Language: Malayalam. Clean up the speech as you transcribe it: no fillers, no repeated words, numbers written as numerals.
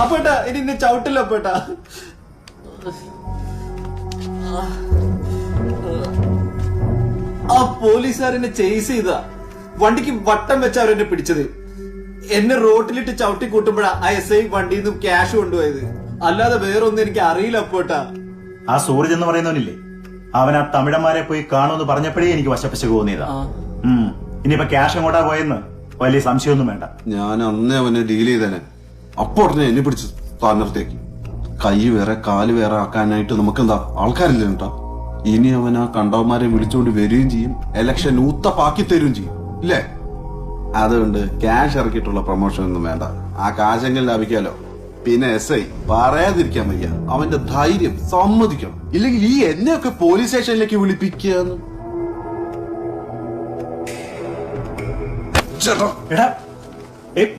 അപ്പോട്ടാ ഇനി എന്നെ ചവിട്ടില്ല അപ്പോട്ടാ. ആ പോലീസുകാരെന്നെ ചേസ് ചെയ്താ. വണ്ടിക്ക് വട്ടം വെച്ച അവരെന്നെ പിടിച്ചത്. എന്നെ റോട്ടിലിട്ട് ചവിട്ടി കൂട്ടുമ്പോഴാ ആ SI വണ്ടിയിൽ നിന്നും ക്യാഷ് കൊണ്ടുപോയത്. അല്ലാതെ വേറൊന്നും എനിക്ക് അറിയില്ല അപ്പോട്ടാ. ആ സൂരജ് എന്ന് പറയുന്നവനില്ലേ, അവൻ ആ തമിഴന്മാരെ പോയി കാണുമെന്ന് പറഞ്ഞപ്പോഴേ എനിക്ക് വശപ്പശ തോന്നിയതാ. ഇനിയിപ്പോ ക്യാഷ് എങ്ങോട്ടാ പോയെന്ന് വലിയ സംശയമൊന്നും വേണ്ട. ഞാൻ അന്നേ അവനെ ഡീൽ ചെയ്തേനെ. അപ്പൊ ഉടനെ എന്നെ പിടിച്ച് താന്നത്തേക്ക് കൈ വേറെ കാല് വേറെ ആക്കാനായിട്ട് നമുക്കെന്താ ആൾക്കാരില്ല കേട്ടോ. ഇനി അവൻ ആ കണ്ടവന്മാരെ വിളിച്ചുകൊണ്ട് വരികയും ചെയ്യും, എലക്ഷൻ ഊത്തപ്പാക്കി തരുകയും ചെയ്യും ഇല്ലേ. അതുകൊണ്ട് ക്യാഷ് ഇറക്കിയിട്ടുള്ള പ്രൊമോഷൻ ഒന്നും വേണ്ട. ആ കാശെങ്കിലും ലാഭിക്കാലോ. പിന്നെ SI പറയാതിരിക്കാൻ വയ്യ, അവന്റെ ധൈര്യം സമ്മതിക്കണം. ഇല്ലെങ്കിൽ ഈ എന്നെയൊക്കെ പോലീസ് സ്റ്റേഷനിലേക്ക് വിളിപ്പിക്കാന്ന്. ചേട്ടാ എടാ